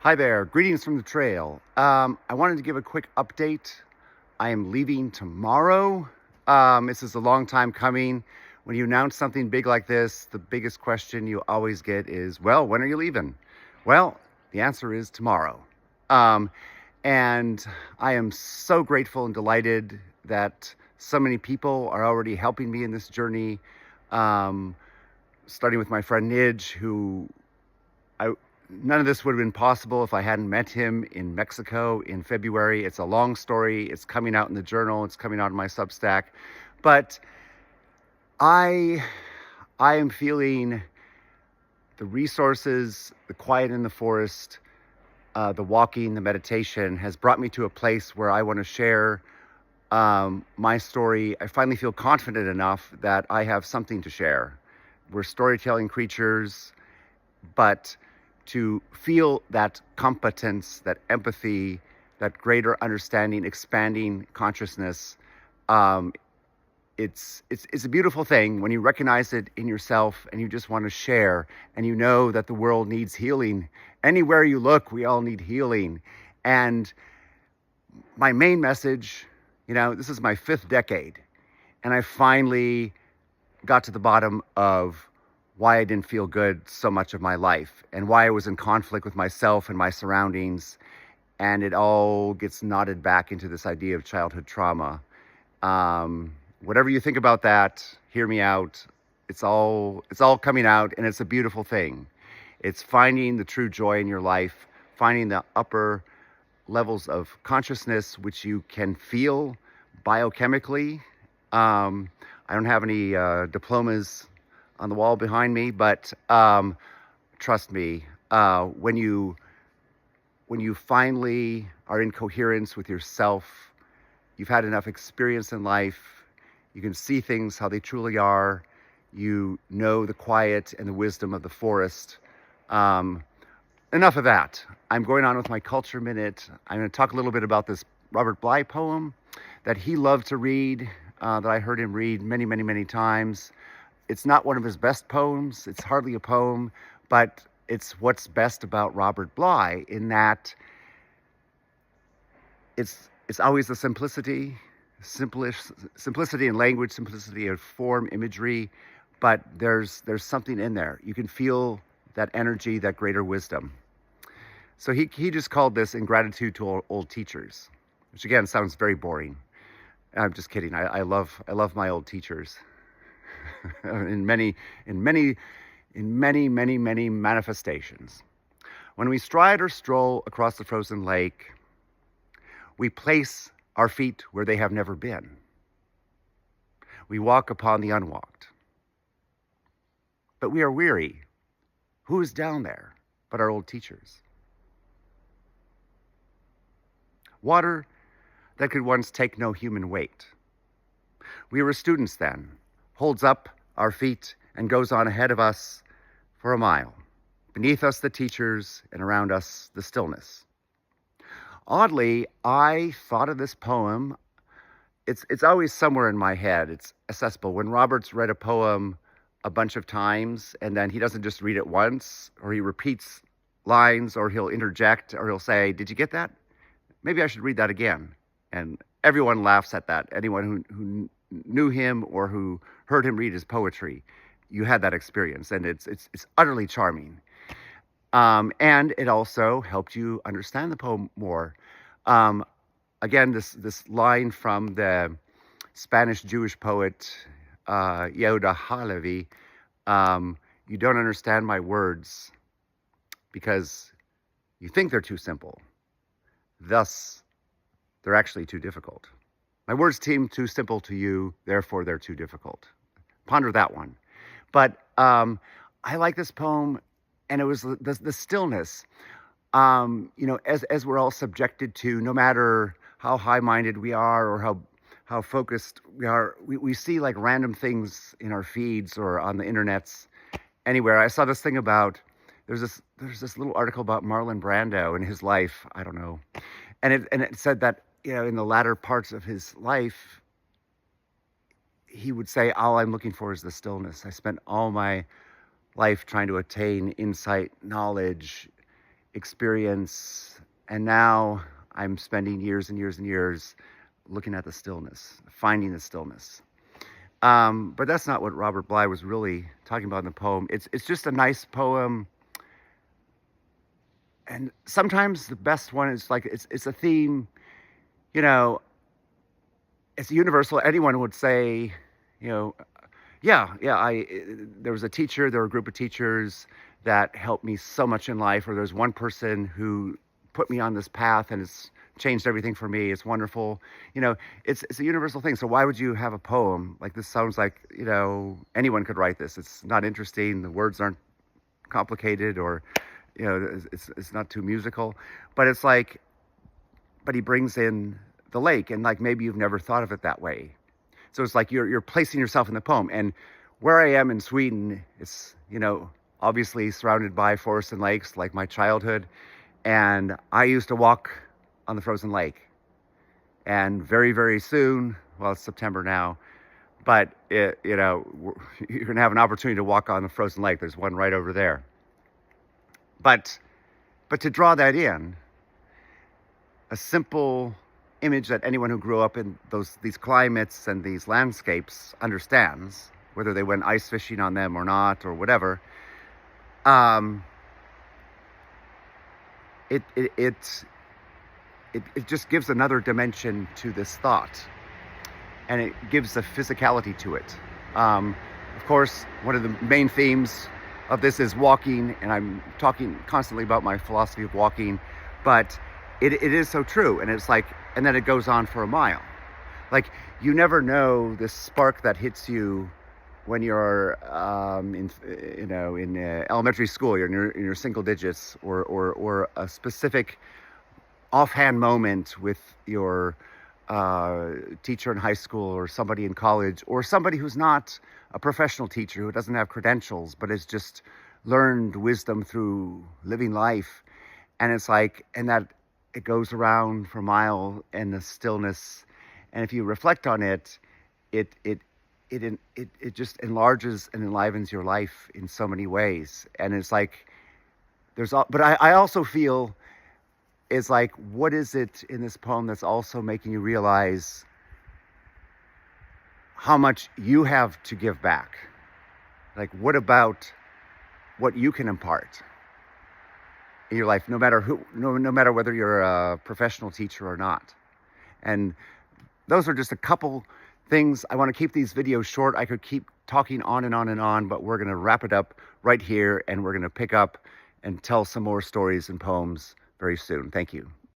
Hi there, greetings from the trail. I wanted to give a quick update. I am leaving tomorrow. This is a long time coming. When you announce something big like this, the biggest question you always get is, well, when are you leaving? Well, the answer is tomorrow. Um, and I am so grateful and delighted that so many people are already helping me in this journey. Um, Starting with my friend Nidge, who I none of this would have been possible if I hadn't met him in Mexico in February. It's a long story. It's coming out in the journal. It's coming out in my Substack. But I I am feeling the resources, the quiet in the forest, the walking, the meditation has brought me to a place where I want to share my story. I finally feel confident enough that I have something to share. We're storytelling creatures, but to feel that competence, that empathy, that greater understanding, expanding consciousness, um, it's a beautiful thing when you recognize it in yourself and you just want to share, and you know that the world needs healing. Anywhere you look, we all need healing. And my main message, this is my fifth decade, and I finally got to the bottom of why I didn't feel good so much of my life and why I was in conflict with myself and my surroundings. And it all gets knotted back into this idea of childhood trauma. Whatever you think about that, hear me out. It's all coming out, and it's a beautiful thing. It's finding the true joy in your life, finding the upper levels of consciousness, which you can feel biochemically. I don't have any diplomas on the wall behind me, but trust me, when you finally are in coherence with yourself, you've had enough experience in life, you can see things how they truly are, you know the quiet and the wisdom of the forest. Enough of that. I'm going on with my Culture Minute. I'm going to talk a little bit about this Robert Bly poem that he loved to read, that I heard him read many, many, many times. It's not one of his best poems. It's hardly a poem, but it's what's best about Robert Bly, in that it's always the simplicity in language, simplicity of form, imagery, but there's something in there. You can feel that energy, that greater wisdom. So he just called this ingratitude to old teachers, which again sounds very boring. I'm just kidding. I love my old teachers in many manifestations. When we stride or stroll across the frozen lake, we place our feet where they have never been. We walk upon the unwalked. But we are weary. Who is down there but our old teachers? Water that could once take no human weight. We were students then, holds up our feet and goes on ahead of us for a mile. Beneath us, the teachers, and around us, the stillness. Oddly, I thought of this poem. It's always somewhere in my head. It's accessible. When Robert's read a poem a bunch of times, and then he doesn't just read it once, or he repeats lines, or he'll interject, or he'll say, "Did you get that? Maybe I should read that again." And everyone laughs at that. Anyone who knew him or who heard him read his poetry, you had that experience, and it's utterly charming. And it also helped you understand the poem more. Again, this line from the Spanish Jewish poet Yehuda Halevi, "You don't understand my words because you think they're too simple. Thus, they're actually too difficult. My words seem too simple to you, therefore they're too difficult." Ponder that one. But I like this poem, and it was the stillness. As we're all subjected to, no matter how high-minded we are or how focused we are, we see like random things in our feeds or on the internets anywhere. I saw this thing about, there's this little article about Marlon Brando and his life. I don't know. And it said that, in the latter parts of his life, he would say, "All I'm looking for is the stillness. I spent all my life trying to attain insight, knowledge, experience. And now I'm spending years and years and years looking at the stillness, finding the stillness. But that's not what Robert Bly was really talking about in the poem. It's just a nice poem. And sometimes the best one is like, it's a theme, you know, it's universal. Anyone would say, you know, yeah, there was a teacher, there were a group of teachers that helped me so much in life, or there's one person who put me on this path and it's changed everything for me. It's wonderful. You know, it's a universal thing. So why would you have a poem like this? Sounds like, you know, anyone could write this. It's not interesting. The words aren't complicated, or, you know, it's not too musical, but it's like, but he brings in the lake, and like maybe you've never thought of it that way. So it's like you're placing yourself in the poem. And where I am in Sweden, it's, you know, obviously surrounded by forests and lakes, like my childhood. And I used to walk on the frozen lake. And very, very soon, well, it's September now, but you know, you're going to have an opportunity to walk on the frozen lake. There's one right over there. But to draw that in, a simple image that anyone who grew up in these climates and these landscapes understands, whether they went ice fishing on them or not, or whatever. It just gives another dimension to this thought, and it gives a physicality to it. Of course, one of the main themes of this is walking, and I'm talking constantly about my philosophy of walking, but it is so true. And it's like, and then it goes on for a mile. Like, you never know the spark that hits you when you're in elementary school. You're in your single digits, or a specific offhand moment with your teacher in high school, or somebody in college, or somebody who's not a professional teacher, who doesn't have credentials, but has just learned wisdom through living life. And it's like, and that it goes around for a mile, and the stillness. And if you reflect on it, it just enlarges and enlivens your life in so many ways. And it's like, but I also feel, it's like, what is it in this poem that's also making you realize how much you have to give back? Like, what about what you can impart in your life, no matter whether you're a professional teacher or not? And those are just a couple things. I want to keep these videos short. I could keep talking on and on and on, but we're going to wrap it up right here, and we're going to pick up and tell some more stories and poems very soon. Thank you.